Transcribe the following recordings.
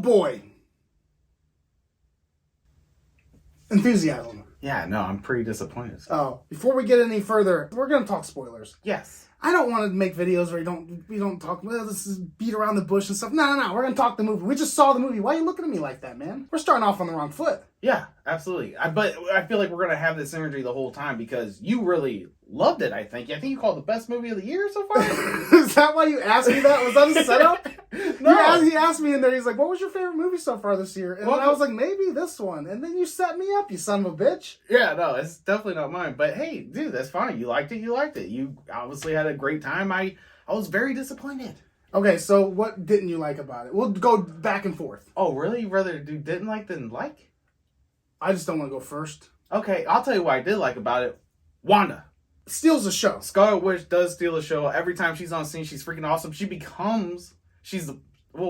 boy. Enthusiasm. Yeah, no, I'm pretty disappointed. Oh, before we get any further, we're gonna talk spoilers. Yes. I don't want to make videos where we don't talk. Well, this is beat around the bush and stuff. No. We're gonna talk the movie. We just saw the movie. Why are you looking at me like that, man? We're starting off on the wrong foot. Yeah, absolutely. But I feel like we're gonna have this energy the whole time because you really loved it. I think you called it the best movie of the year so far. Is that why you asked me that? Was that a setup? No. He asked me in there. He's like, "What was your favorite movie so far this year?" And Well, I was like, "Maybe this one." And then you set me up, you son of a bitch. Yeah, no, it's definitely not mine. But hey, dude, that's fine. You liked it. You liked it. You obviously had a great time. I was very disappointed. Okay, so what didn't you like about it? We'll go back and forth. Oh, really? You'd rather do didn't like than like? I just don't want to go first. Okay, I'll tell you what I did like about it. Wanda. Steals the show. Scarlet Witch does steal the show. Every time she's on scene, she's freaking awesome.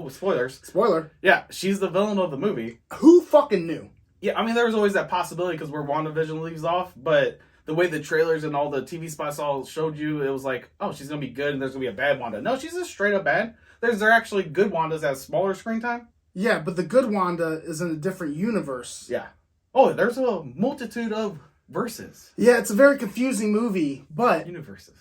Spoilers. Spoiler. Yeah, she's the villain of the movie. Who fucking knew? Yeah, I mean, there was always that possibility because where WandaVision leaves off, but the way the trailers and all the TV spots all showed you, it was like, oh, she's going to be good and there's going to be a bad Wanda. No, she's just straight up bad. There are actually good Wandas that have smaller screen time. Yeah, but the good Wanda is in a different universe. Yeah. Oh, there's a multitude of verses. Yeah, it's a very confusing movie, but... Universes.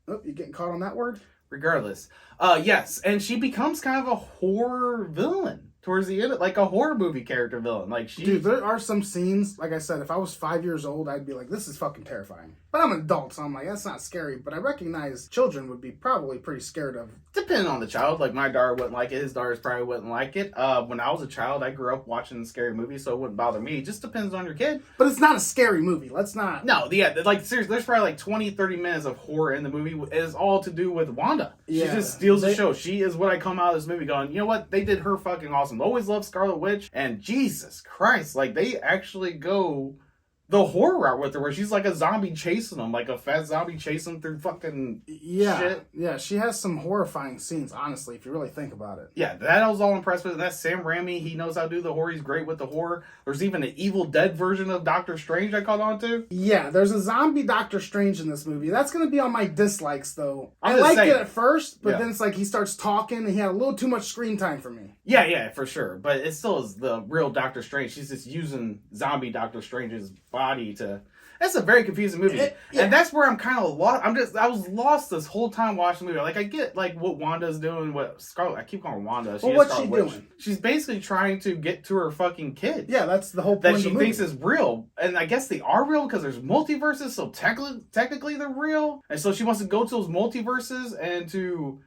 Oh, you getting caught on that word? Regardless. Yes, and she becomes kind of a horror villain towards the end, like a horror movie character villain. Dude, there are some scenes, like I said, if I was 5 years old, I'd be like, this is fucking terrifying. But I'm an adult, so I'm like, that's not scary. But I recognize children would be probably pretty scared of. Depending on the child, like my daughter wouldn't like it, his daughters probably wouldn't like it. When I was a child, I grew up watching scary movies, so it wouldn't bother me. It just depends on your kid. But it's not a scary movie. Let's not. No, yeah, like seriously, there's probably like 20-30 minutes of horror in the movie. It is all to do with Wanda. Yeah, she just steals the show. She is what I come out of this movie going, you know what? They did her fucking awesome. Always loved Scarlet Witch, and Jesus Christ, like they actually go the horror route with her, where she's like a zombie chasing them, like a fat zombie chasing them through fucking shit. Yeah, she has some horrifying scenes, honestly, if you really think about it. Yeah, that I was all impressed with. And that's Sam Raimi. He knows how to do the horror. He's great with the horror. There's even an Evil Dead version of Doctor Strange I caught on to. Yeah, there's a zombie Doctor Strange in this movie. That's going to be on my dislikes, though. I I'm just liked saying. it at first, but then it's like he starts talking and he had a little too much screen time for me. Yeah, for sure. But it still is the real Doctor Strange. She's just using zombie Doctor Strange's body to... It's a very confusing movie. And that's where I'm kind of lost. I was lost this whole time watching the movie. Like, I get, like, what Wanda's doing, what Scarlet... I keep calling her Wanda. Well, what's she doing? She's basically trying to get to her fucking kids. Yeah, that's the whole point that of she the movie. thinks is real. And I guess they are real because there's multiverses, so technically they're real. And so she wants to go to those multiverses and to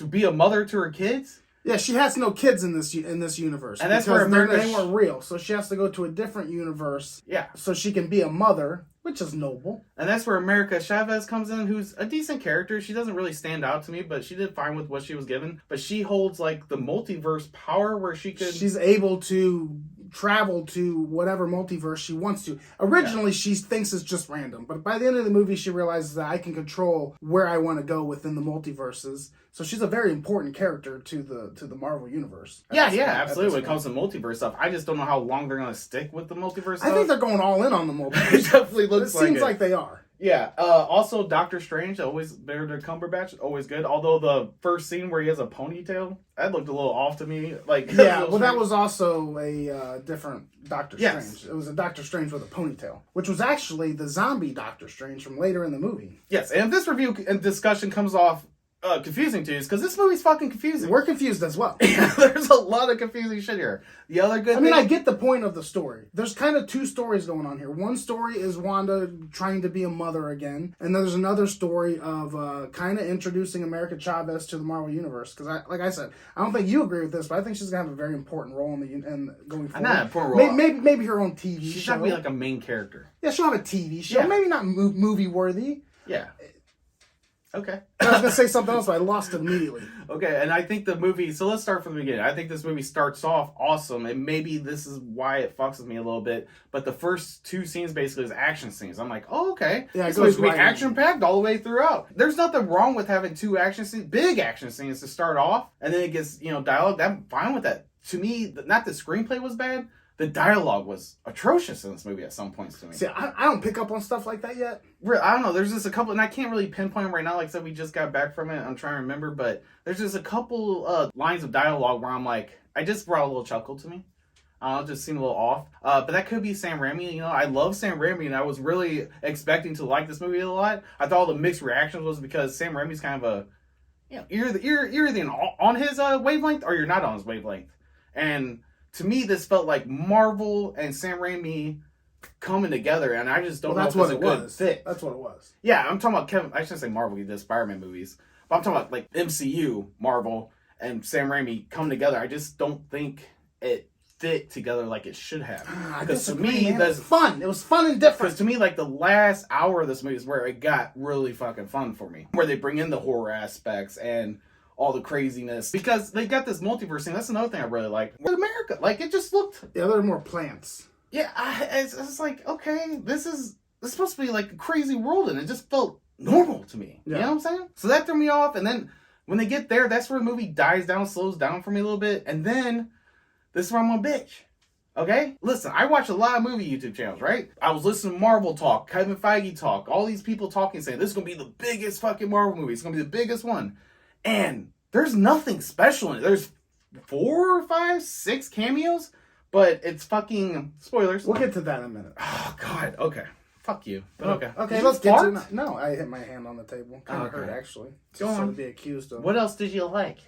be a mother to her kids. Yeah, she has no kids in this universe. And that's where they weren't real. So she has to go to a different universe. Yeah. So she can be a mother, which is noble. And that's where America Chavez comes in, who's a decent character. She doesn't really stand out to me, but she did fine with what she was given. But she holds, like, the multiverse power where she could... She's able to travel to whatever multiverse she wants to. Originally, she thinks it's just random. But by the end of the movie, she realizes that I can control where I want to go within the multiverses. So she's a very important character to the Marvel universe. Yeah, absolutely. When it comes to multiverse stuff, I just don't know how long they're going to stick with the multiverse stuff. I think they're going all in on the multiverse. It definitely looks like it. Seems like they are. Yeah. Also, Doctor Strange, always Benedict Cumberbatch, always good. Although the first scene where he has a ponytail, that looked a little off to me. Like, yeah, well, that was also a different Doctor Strange. Yes. It was a Doctor Strange with a ponytail, which was actually the zombie Doctor Strange from later in the movie. Yes, and if this review and discussion comes off confusing to you, because this movie's fucking confusing. We're confused as well. There's a lot of confusing shit here. The other good thing... I get the point of the story. There's kind of two stories going on here. One story is Wanda trying to be a mother again, and there's another story of kind of introducing America Chavez to the Marvel Universe. Because, like I said, I don't think you agree with this, but I think she's going to have a very important role in going forward. Not an important role. Maybe her own TV show. She's not going to be like a main character. Yeah, she'll have a TV show. Yeah. Maybe not movie-worthy. Yeah. Okay. I was going to say something else, but I lost it immediately. Okay, and I think the movie... So let's start from the beginning. I think this movie starts off awesome, and maybe this is why it fucks with me a little bit, but the first two scenes basically is action scenes. I'm like, oh, okay. Yeah, it's going to be action-packed all the way throughout. There's nothing wrong with having two action scenes, big action scenes to start off, and then it gets, dialogue. I'm fine with that. To me, not the screenplay was bad, the dialogue was atrocious in this movie at some points to me. See, I don't pick up on stuff like that yet. I don't know. There's just a couple, and I can't really pinpoint them right now. Like I said, we just got back from it. I'm trying to remember, but there's just a couple lines of dialogue where I'm like, I just brought a little chuckle to me. It just seemed a little off. But that could be Sam Raimi. You know, I love Sam Raimi, and I was really expecting to like this movie a lot. I thought all the mixed reactions was because Sam Raimi's kind of a, you know, you're either on his wavelength or you're not on his wavelength. And to me, this felt like Marvel and Sam Raimi coming together, and I just don't know if it's a good fit. That's what it was. Yeah, I'm talking about I shouldn't say Marvel, he did Spider-Man movies. But I'm talking about like MCU, Marvel, and Sam Raimi come together. I just don't think it fit together like it should have. Because to me, that's fun. It was fun and different. Because to me, like the last hour of this movie is where it got really fucking fun for me. Where they bring in the horror aspects and all the craziness. Because they got this multiverse thing. That's another thing I really liked. With America, like it just looked... Yeah, there were more plants. Yeah, it's like, okay, this is supposed to be like a crazy world, and it just felt normal to me. Yeah. You know what I'm saying? So that threw me off, and then when they get there, that's where the movie dies down, slows down for me a little bit, and then this is where I'm gonna bitch. Okay? Listen, I watch a lot of movie YouTube channels, right? I was listening to Marvel talk, Kevin Feige talk, all these people talking, saying this is gonna be the biggest fucking Marvel movie. It's gonna be the biggest one. And there's nothing special in it. There's 4, 5, 6 cameos. But it's fucking spoilers. We'll get to that in a minute. Oh God. Okay. Fuck you. But okay. Okay. Let's get to it. No, I hit my hand on the table. Kind of hurt actually. Go on. To be accused of. What else did you like?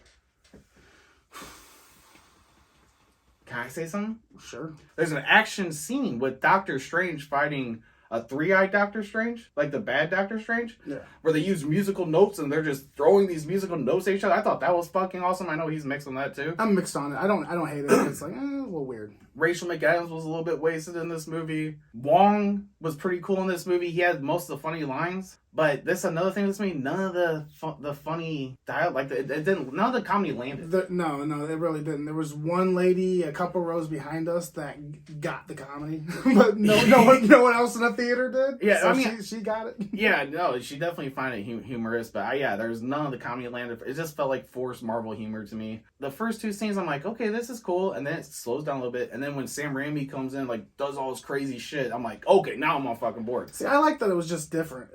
Can I say something? Sure. There's an action scene with Doctor Strange fighting a 3-eyed Doctor Strange, like the bad Doctor Strange, where they use musical notes and they're just throwing these musical notes at each other. I thought that was fucking awesome. I know he's mixed on that too. I'm mixed on it. I don't hate it. It's like a little weird. Rachel McAdams was a little bit wasted in this movie. Wong was pretty cool in this movie. He had most of the funny lines, but that's another thing with this movie. None of the funny dialogue, like it didn't. None of the comedy landed. No, it really didn't. There was one lady a couple rows behind us that got the comedy, but no one else in the theater did. Yeah, so I mean, she got it. Yeah, no, she definitely found it humorous, but there's none of the comedy landed. It just felt like forced Marvel humor to me. The first 2 scenes, I'm like, okay, this is cool, and then it slows down a little bit, and then when Sam Raimi comes in, like, does all this crazy shit, I'm like, okay, now I'm on fucking board. See, I like that it was just different.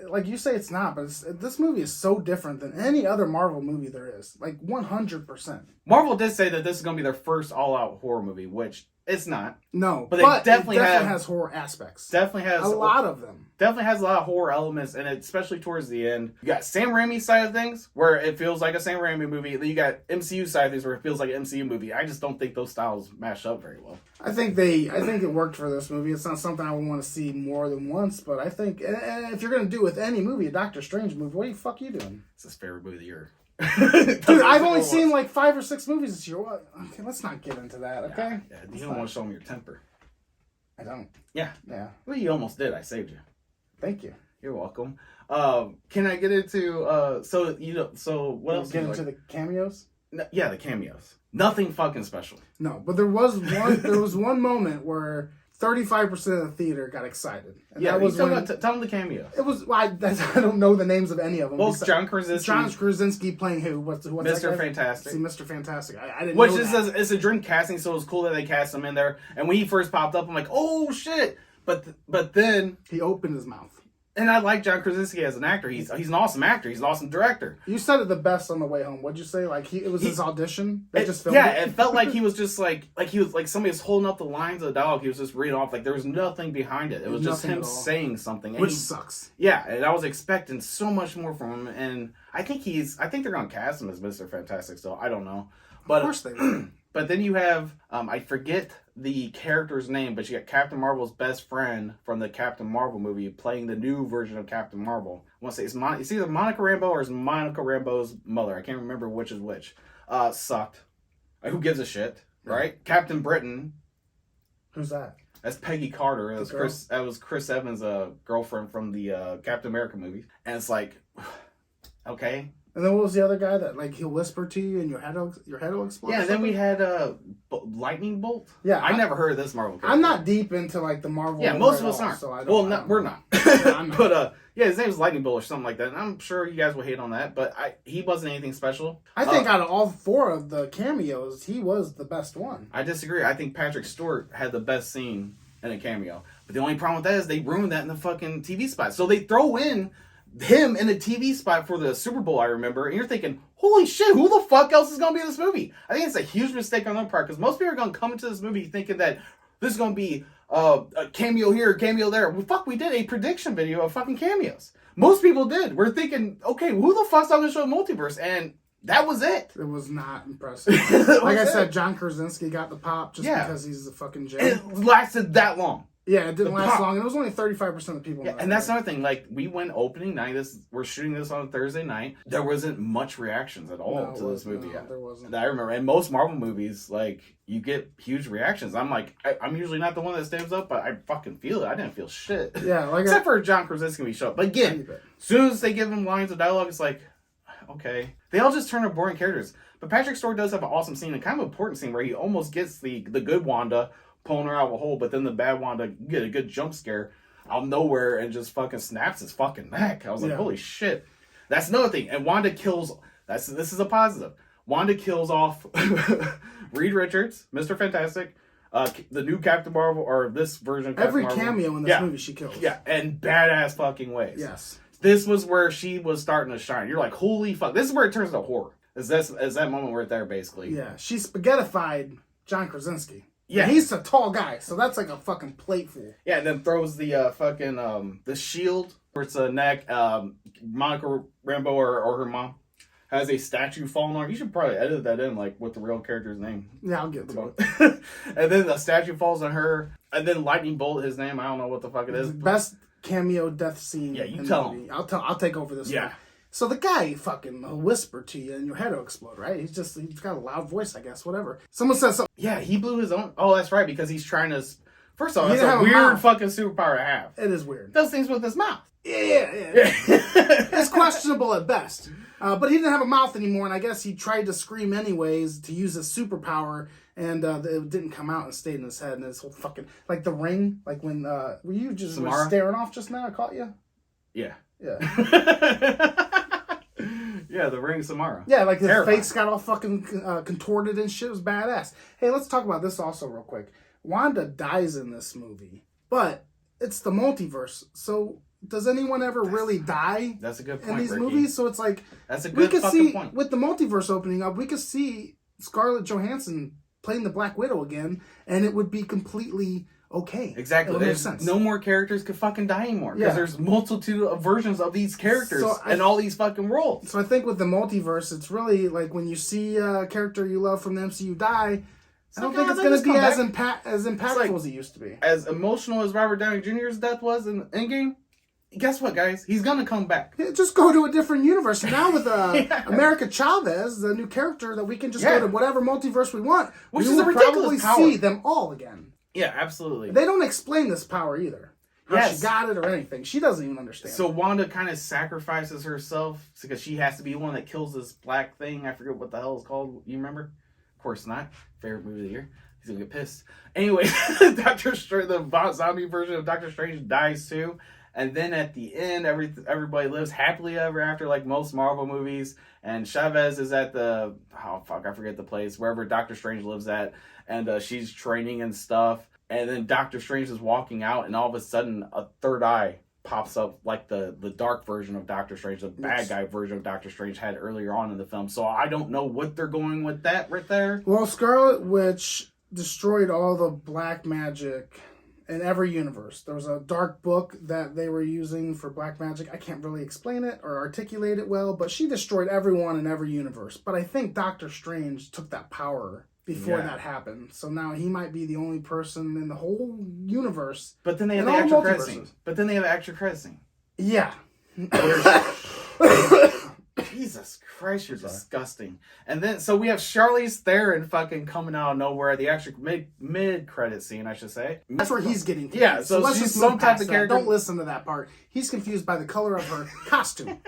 Like you say, it's not, but this movie is so different than any other Marvel movie there is. Like, 100%. Marvel did say that this is going to be their first all-out horror movie, which it's not. No, but it definitely has horror aspects. Definitely has a lot of them. Definitely has a lot of horror elements, and especially towards the end. You got Sam Raimi's side of things, where it feels like a Sam Raimi movie. Then you got MCU side of things, where it feels like an MCU movie. I just don't think those styles mash up very well. I think it worked for this movie. It's not something I would want to see more than once, but I think if you're going to do with any movie, a Doctor Strange movie, what the fuck are you doing? It's his favorite movie of the year. Dude, I've only seen like 5 or 6 movies this year. Okay, let's not get into that, okay? Yeah, you don't want to show me your temper. I don't. Yeah. Well, you almost did. I saved you. Thank you. You're welcome. Can I get into so what else? Get into the cameos? Yeah, the cameos. Nothing fucking special. No, but there was one moment where 35% of the theater got excited. And yeah, that was tell them the cameos. It was I don't know the names of any of them. Well, John Krasinski. John Krasinski playing who? What's Mr. Fantastic. See, Mr. Fantastic. I didn't Which know is that. It's a dream casting, so it was cool that they cast him in there. And when he first popped up, I'm like, oh shit! But then he opened his mouth. And I like John Krasinski as an actor. He's an awesome actor. He's an awesome director. You said it the best on the way home. What'd you say? Like it was his audition? They just filmed it felt like he was just like he was like somebody was holding up the lines of the dialogue. He was just reading off. Like there was nothing behind it. It was just him saying something. Which sucks. Yeah, and I was expecting so much more from him. And I think they're gonna cast him as Mr. Fantastic still. I don't know. But, of course they will. But then you have, I forget the character's name, but you got Captain Marvel's best friend from the Captain Marvel movie playing the new version of Captain Marvel. I want to say it's either Monica Rambeau or it's Monica Rambeau's mother. I can't remember which is which. Sucked. Who gives a shit, right? Captain Britain. Who's that? That's Peggy Carter. That was Chris Evans' girlfriend from the Captain America movie. And it's like, okay. And then what was the other guy that like he'll whisper to you and your head will explode? Yeah, and then we had Lightning Bolt. Yeah, I never heard of this Marvel character. I'm not deep into like the Marvel. Yeah, most of us aren't. So we're not. Yeah, but his name was Lightning Bolt or something like that. And I'm sure you guys will hate on that, but he wasn't anything special. I think out of all 4 of the cameos, he was the best one. I disagree. I think Patrick Stewart had the best scene in a cameo. But the only problem with that is they ruined that in the fucking TV spot. So they throw in him in a TV spot for the Super Bowl, I remember, and you're thinking, holy shit, who the fuck else is going to be in this movie? I think it's a huge mistake on their part, because most people are going to come into this movie thinking that this is going to be a cameo here, a cameo there. Well, fuck, we did a prediction video of fucking cameos. Most people did. We're thinking, okay, who the fuck's on the show Multiverse? And that was it. It was not impressive. Like I said, John Krasinski got the pop just because he's a fucking J. It lasted that long. Yeah, it didn't last long, and it was only 35% of people. Yeah, and that's another thing. Like, we went opening night. We're shooting this on a Thursday night. There wasn't much reactions at all to this movie. No, there wasn't. I remember. And most Marvel movies, like, you get huge reactions. I'm like, I'm usually not the one that stands up, but I fucking feel it. I didn't feel shit. Yeah, like except for John Krasinski when he showed up. But again, as soon as they give him lines of dialogue, it's like, okay. They all just turn out boring characters. But Patrick Stewart does have an awesome scene, a kind of important scene where he almost gets the good Wanda pulling her out of a hole, but then the bad Wanda get a good jump scare out of nowhere and just fucking snaps his fucking neck. I was like, holy shit. That's another thing. And Wanda kills, this is a positive. Wanda kills off Reed Richards, Mr. Fantastic, the new Captain Marvel, or this version of Captain Every Marvel. cameo in this movie she kills. Yeah, and badass fucking ways. Yes. This was where she was starting to shine. You're like, holy fuck. This is where it turns into horror. Is that moment right there, basically. Yeah, she spaghettified John Krasinski. Yeah, and he's a tall guy, so that's like a fucking plateful. Yeah, and then throws the fucking the shield for its neck. Monica Rambeau or her mom has a statue falling on her. You should probably edit that in, like, with the real character's name. Yeah, I'll get to it. And then the statue falls on her, and then Lightning Bolt, his name, I don't know what the fuck it is. Best cameo death scene. Yeah, you tell him. I'll take over this one. So the guy fucking whisper to you and your head will explode, right? He's got a loud voice, I guess, whatever. Someone says something. Yeah, he blew his own. Oh, that's right, because he's trying to. First of all, that's a weird fucking superpower to have. It is weird. Does things with his mouth. Yeah. It's questionable at best. But he didn't have a mouth anymore, and I guess he tried to scream anyways to use his superpower, and it didn't come out and stayed in his head, and his whole fucking. Like the ring, like when. Were you just staring off just now? I caught you? Yeah. Yeah. Yeah, the ring Samara. Yeah, like his face got all fucking contorted and shit. It was badass. Hey, let's talk about this also real quick. Wanda dies in this movie, but it's the multiverse. So does anyone ever really die? That's a good point, in these Ricky. movies. So it's like that's a good fucking point. With the multiverse opening up, we could see Scarlett Johansson playing the Black Widow again, and it would be completely okay. Exactly. It would make sense. No more characters could fucking die anymore because there's multitude of versions of these characters in all these fucking worlds. So I think with the multiverse, it's really like when you see a character you love from the MCU die, I don't think it's going to be as impactful as it used to be. As emotional as Robert Downey Jr.'s death was in Endgame, guess what, guys? He's going to come back. Yeah, just go to a different universe. Now with America Chavez, the new character, that we can just go to whatever multiverse we want. Which we is will a ridiculous probably see them all again. Yeah, absolutely. They don't explain this power either. How she got it or anything. She doesn't even understand. So Wanda kind of sacrifices herself because she has to be the one that kills this black thing. I forget what the hell it's called. You remember? Of course not. Favorite movie of the year. He's gonna get pissed. Anyway, the zombie version of Doctor Strange dies too. And then at the end, everybody lives happily ever after, like most Marvel movies. And Chavez is at I forget the place, wherever Doctor Strange lives at. And she's training and stuff. And then Doctor Strange is walking out, and all of a sudden, a third eye pops up, like the dark version of Doctor Strange, the bad guy version of Doctor Strange had earlier on in the film. So I don't know what they're going with that right there. Well, Scarlet Witch destroyed all the black magic in every universe. There was a dark book that they were using for black magic. I can't really explain it or articulate it well, but she destroyed everyone in every universe. But I think Doctor Strange took that power before that happened. So now he might be the only person in the whole universe. But then they have the extra credit scene. Yeah. Jesus Christ, you're disgusting. And then, so we have Charlize Theron fucking coming out of nowhere at the extra mid-credit scene, I should say. That's where he's getting confused. Yeah, so let's she's just some type of character. Don't listen to that part. He's confused by the color of her costume.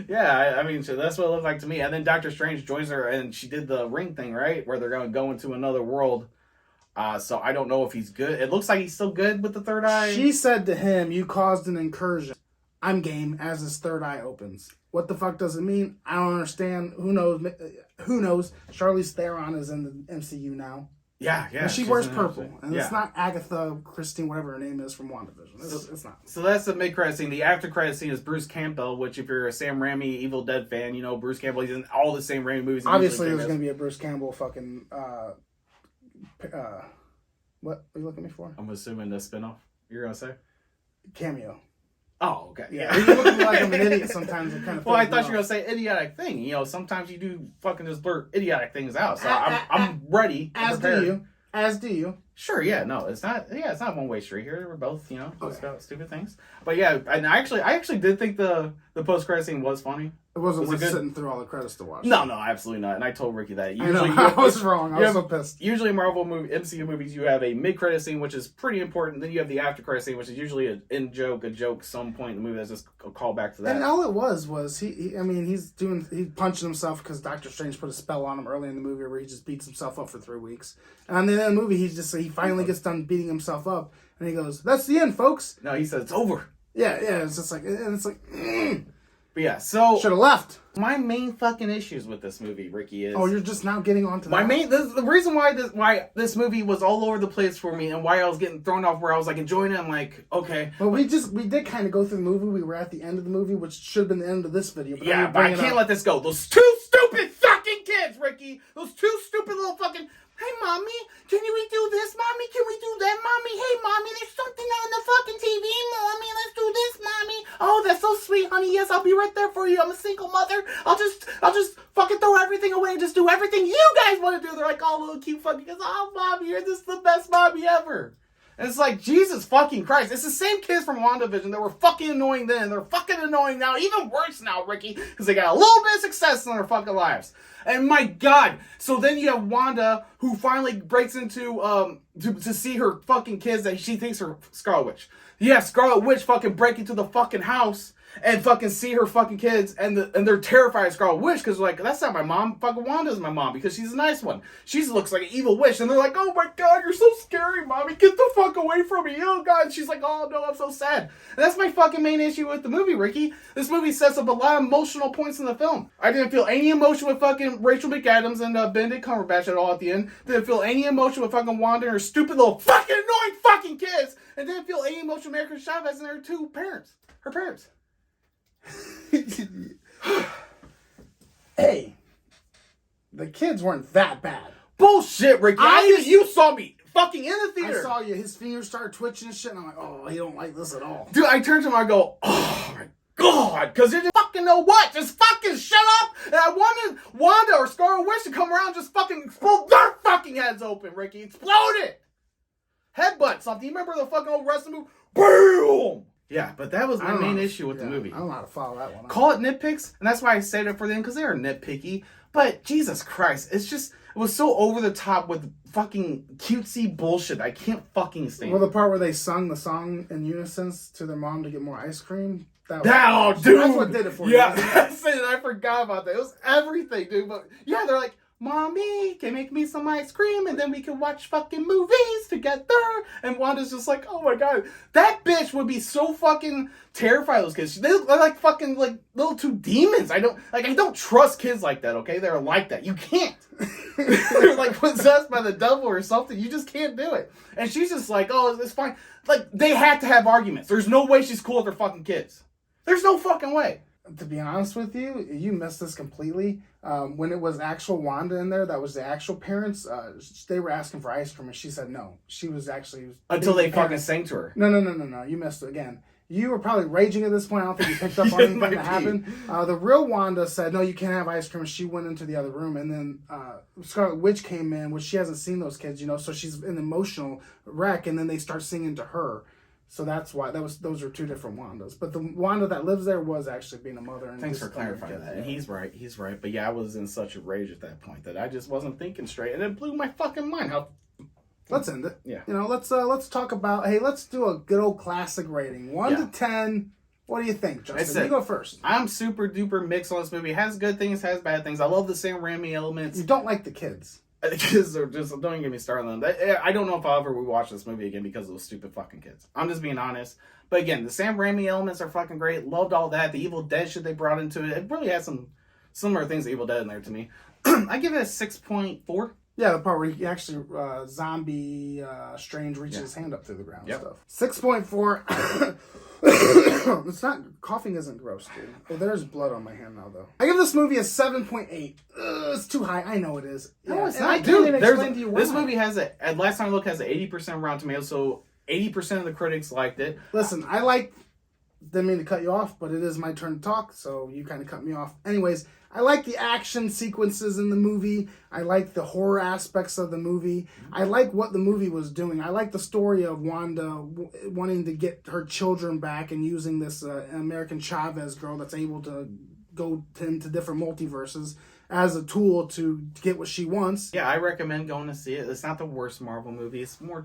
Yeah, I mean, so that's what it looked like to me. And then Doctor Strange joins her, and she did the ring thing, right? Where they're going to go into another world. So I don't know if he's good. It looks like he's still good with the third eye. She said to him, "You caused an incursion. I'm game," as his third eye opens. What the fuck does it mean? I don't understand. Who knows? Who knows? Charlize Theron is in the MCU now. Yeah. And she wears purple. And it's not Agatha Christine, whatever her name is from WandaVision. It's not. So that's the mid-credit scene. The after-credit scene is Bruce Campbell, which if you're a Sam Raimi Evil Dead fan, you know Bruce Campbell. He's in all the same Raimi movies. Obviously, there's going to be a Bruce Campbell fucking... what are you looking at me for? I'm assuming the spinoff you're going to say? Cameo. Oh, okay. Yeah. You look at me like I'm an idiot sometimes. It kind of well, I thought you were going to say idiotic thing. You know, sometimes you do fucking just blurt idiotic things out. So I'm ready. As do you. Sure, yeah, no, it's not one way street here. We're both, you know, just about stupid things. But yeah, and I actually did think the post credit scene was funny. It wasn't worth sitting through all the credits to watch. No, absolutely not. And I told Ricky that. Usually, I was wrong. I was so pissed. Usually in Marvel MCU movies, you have a mid-credit scene, which is pretty important. Then you have the after-credit scene, which is usually a joke some point in the movie that's just a callback to that. And all it was he's punching himself because Doctor Strange put a spell on him early in the movie where he just beats himself up for 3 weeks. And then in the movie, he finally gets done beating himself up, and he goes, "That's the end, folks." No, he says it's over. Yeah, it's just like, and it's like. But yeah, so should have left. My main fucking issues with this movie, Ricky, is you're just now getting onto that. The reason why this movie was all over the place for me and why I was getting thrown off, where I was like enjoying it. I'm like, okay. Well, we did kind of go through the movie. We were at the end of the movie, which should have been the end of this video. But yeah, but I can't let this go. Those two stupid fucking kids, Ricky. Those two stupid little fucking. Hey, mommy, can we do this, mommy? Can we do that, mommy? Hey, mommy, there's something on the fucking TV, mommy. Let's do this, mommy. Oh, that's so sweet, honey. Yes, I'll be right there for you. I'm a single mother. I'll just fucking throw everything away and just do everything you guys want to do. They're like all little cute fucking kids. Oh, mommy, you're just the best mommy ever. And it's like, Jesus fucking Christ. It's the same kids from WandaVision that were fucking annoying then. They're fucking annoying now. Even worse now, Ricky. Because they got a little bit of success in their fucking lives. And my God. So then you have Wanda, who finally breaks into, to see her fucking kids that she thinks are Scarlet Witch. Yeah, Scarlet Witch fucking break into the fucking house and fucking see her fucking kids, and they're terrified of Scarlet Witch because like, that's not my mom. Fucking Wanda's my mom because she's a nice one. She looks like an evil witch, and they're like, oh my God, you're so scary, mommy. Get the fuck away from me. Oh God. And she's like, oh no, I'm so sad. And that's my fucking main issue with the movie, Ricky. This movie sets up a lot of emotional points in the film. I didn't feel any emotion with fucking Rachel McAdams and Benedict Cumberbatch at all at the end. Didn't feel any emotion with fucking Wanda and her stupid little fucking annoying fucking kids. And didn't feel any emotion with America Chavez and her her parents. Hey, the kids weren't that bad. Bullshit, Ricky. You saw me fucking in the theater. I saw you. His fingers started twitching and shit. And I'm like, oh, he don't like this at all. Dude, I turned to him and I go, oh my God, because you just fucking know what? Just fucking shut up. And I wanted Wanda or Scarlet Witch to come around and just fucking explode their fucking heads open, Ricky. Explode it. Headbutt something. You remember the fucking old wrestling move? Boom. Yeah, but that was my main issue with the movie. I don't know how to follow that one. Call it nitpicks, and that's why I said it for them, because they are nitpicky. But Jesus Christ, it was so over the top with fucking cutesy bullshit. I can't fucking stand. Well, the part where they sung the song in unison to their mom to get more ice cream. Dude, that's what did it for you. Yeah, I forgot about that. It was everything, dude. But yeah, they're like, Mommy, can you make me some ice cream and then we can watch fucking movies together? And Wanda's just like, oh my God. That bitch would be so fucking terrified of those kids. They're like fucking like little two demons. I don't trust kids like that, okay? They're like that. You can't. They're like possessed by the devil or something. You just can't do it. And she's just like, oh, it's fine. Like, they had to have arguments. There's no way she's cool with her fucking kids. There's no fucking way. To be honest with you, you missed this completely. When it was actual Wanda in there, that was the actual parents, they were asking for ice cream, and she said no. She was actually... Until they fucking sang to her. No. You missed it again. You were probably raging at this point. I don't think you picked up on anything that happened. The real Wanda said, no, you can't have ice cream. She went into the other room, and then Scarlet Witch came in, which she hasn't seen those kids, so she's an emotional wreck, and then they start singing to her. So that's why those are two different Wandas. But the Wanda that lives there was actually being a mother. And thanks for clarifying that. And he's right. But yeah, I was in such a rage at that point that I just wasn't thinking straight, and it blew my fucking mind. Let's end it. Yeah. Let's talk about. Hey, let's do a good old classic rating, 1 to 10. What do you think, Justin? You go first. I'm super duper mixed on this movie. It has good things, has bad things. I love the Sam Raimi elements. You don't like the kids. The kids are just, don't even get me started on them. I don't know if I'll ever rewatch this movie again because of those stupid fucking kids. I'm just being honest. But again, the Sam Raimi elements are fucking great. Loved all that. The Evil Dead shit they brought into it. It really has some similar things to Evil Dead in there to me. I give it a 6.4. Yeah, the part where he actually zombie Strange reaches his hand up through the ground and stuff. 6.4. It's not coughing isn't gross, dude. Oh, there's blood on my hand now, though. I give this movie a 7.8. It's too high. I know it is. No, it's and not. I can't even explain to you why. This movie has at last time I looked, has an 80% Rotten Tomatoes, so 80% of the critics liked it. Listen, didn't mean to cut you off, but it is my turn to talk, so you kind of cut me off. Anyways, I like the action sequences in the movie. I like the horror aspects of the movie. I like what the movie was doing. I like the story of Wanda wanting to get her children back and using this American Chavez girl that's able to go into different multiverses as a tool to get what she wants. Yeah, I recommend going to see it. It's not the worst Marvel movie. It's more...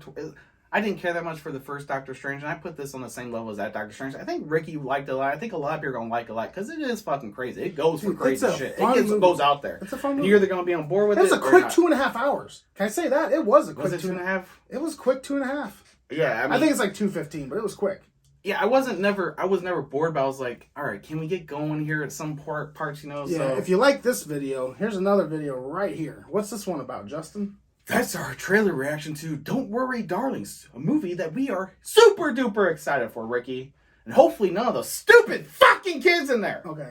I didn't care that much for the first Doctor Strange, and I put this on the same level as that Doctor Strange. I think Ricky liked it a lot. I think a lot of people are going to like it a lot, because it is fucking crazy. It goes for crazy shit. It goes out there. It's a fun movie. You're either going to be on board with it. It was a quick 2.5 hours. Can I say that? It was a quick 2.5? It was quick 2.5. Yeah, I think it's like 2:15, but it was quick. Yeah, I was never bored, but I was like, all right, can we get going here at some parts, you know? Yeah, so. if you like this video, here's another video right here. What's this one about, Justin? That's our trailer reaction to Don't Worry, Darlings, a movie that we are super duper excited for, Ricky. And hopefully none of those stupid fucking kids in there. Okay.